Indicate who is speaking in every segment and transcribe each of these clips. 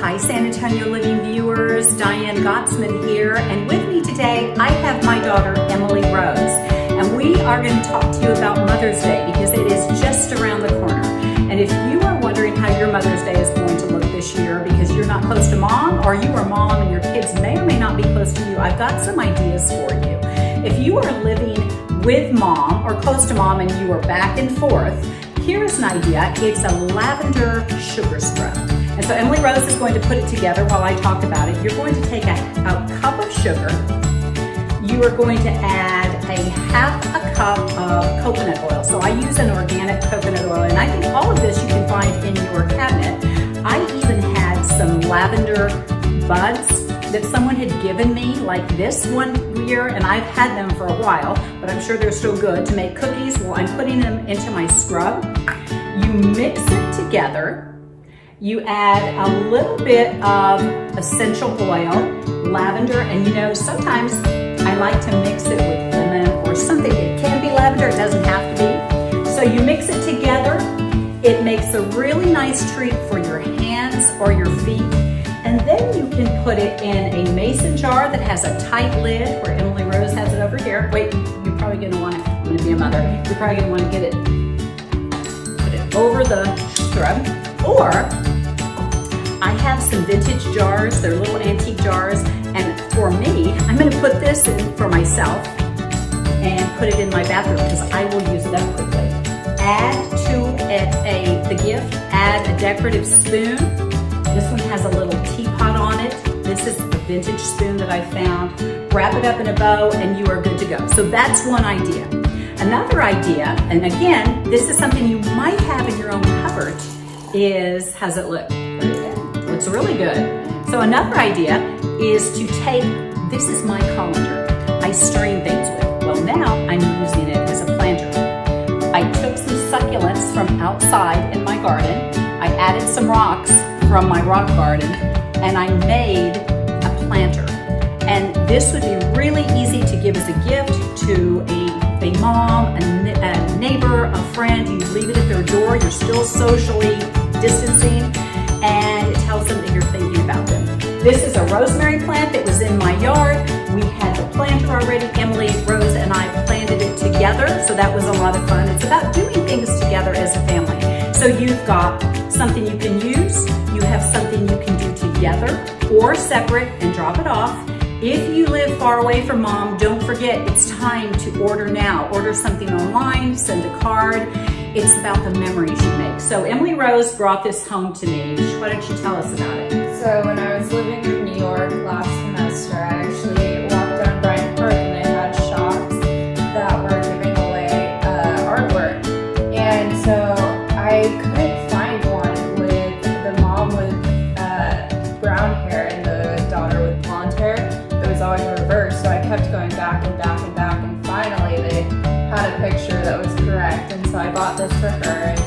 Speaker 1: Hi San Antonio Living viewers, Diane Gottsman here, and with me today I have my daughter Emily Rose, and we are going to talk to you about Mother's Day because it is just around the corner. And if you are wondering how your Mother's Day is going to look this year because you're not close to mom, or you are mom and your kids may or may not be close to you, I've got some ideas for you. If you are living with mom or close to mom and you are back and forth, here's an idea. It's a lavender sugar scrub. And so Emily Rose is going to put it together while I talk about it. You're going to take a cup of sugar. You are going to add a half a cup of coconut oil. So I use an organic coconut oil, and I think all of this you can find in your cabinet. I even had some lavender buds that someone had given me, like this one year, and I've had them for a while, but I'm sure they're still good to make cookies. Well, I'm putting them into my scrub. You mix it together. You add a little bit of essential oil, lavender, and you know, sometimes I like to mix it with lemon or something. It can be lavender, it doesn't have to be. So you mix it together. It makes a really nice treat for your hands or your feet. And then you can put it in a mason jar that has a tight lid, where Emily Rose has it over here. Wait, you're probably gonna want to, I'm gonna be a mother, you're probably gonna want to get it, put it over the scrub. Or I have some vintage jars, they're little antique jars, and for me, I'm gonna put this in for myself and put it in my bathroom because I will use it up quickly. Add to it the gift, add a decorative spoon. This one has a little teapot on it. This is a vintage spoon that I found. Wrap it up in a bow and you are good to go. So that's one idea. Another idea, and again, this is something you might have in your own cupboard, is, how's it look? Looks really good. So another idea is to take, this is my colander I stream things with. Well, now I'm using it as a planter. I took some succulents from outside in my garden. I added some rocks from my rock garden, and I made a planter. And this would be really easy to give as a gift to a mom, a neighbor, a friend. You leave it at their door, you're still socially distancing, and it tells them that you're thinking about them. This is a rosemary plant that was in my yard. We had the planter already. Emily Rose and I planted it together, so that was a lot of fun. It's about doing things together as a family. So you've got something you can use, you have something you can do together or separate and drop it off. If you live far away from mom, don't forget it's time to order now. Order something online, send a card. It's about the memories you make. So Emily Rose brought this home to me. Why don't you tell us about it?
Speaker 2: So when I was living in New York last semester, I actually walked down Bryant Park and they had shops that were giving away artwork. And so I couldn't find one with the mom with brown hair and the daughter with blonde hair. It was always reversed, so I kept going back and back and back, and finally they had a picture that was correct, and so I bought this for her, and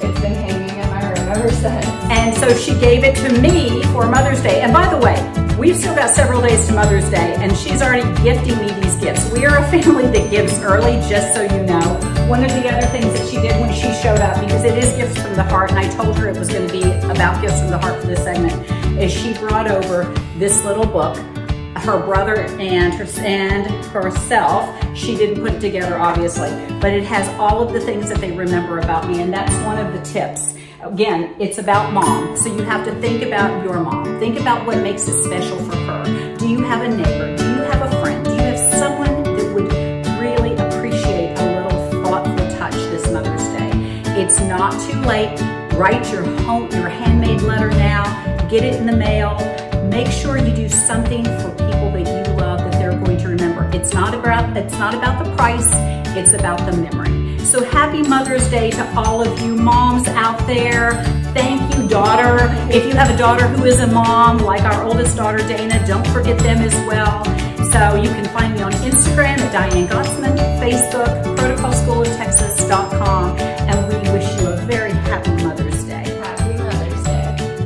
Speaker 2: it's been hanging in my room ever since.
Speaker 1: And so she gave it to me for Mother's Day. And by the way, we've still got several days to Mother's Day, and she's already gifting me these gifts. We are a family that gives early, just so you know. One of the other things that she did when she showed up, because it is Gifts from the Heart, and I told her it was going to be about Gifts from the Heart for this segment, is she brought over this little book. Her brother and herself, she didn't put it together obviously, but it has all of the things that they remember about me, and that's one of the tips. Again, it's about mom, so you have to think about your mom. Think about what makes it special for her. Do you have a neighbor? Do you have a friend? Do you have someone that would really appreciate a little thoughtful touch this Mother's Day? It's not too late. Write your handmade letter now. Get it in the mail. Make sure you do something for people that you love that they're going to remember. It's not about the price, it's about the memory. So happy Mother's Day to all of you moms out there. Thank you, daughter. If you have a daughter who is a mom, like our oldest daughter, Dana, don't forget them as well. So you can find me on Instagram at Diane Gottsman, Facebook, protocolschooloftexas.com, and we wish you a very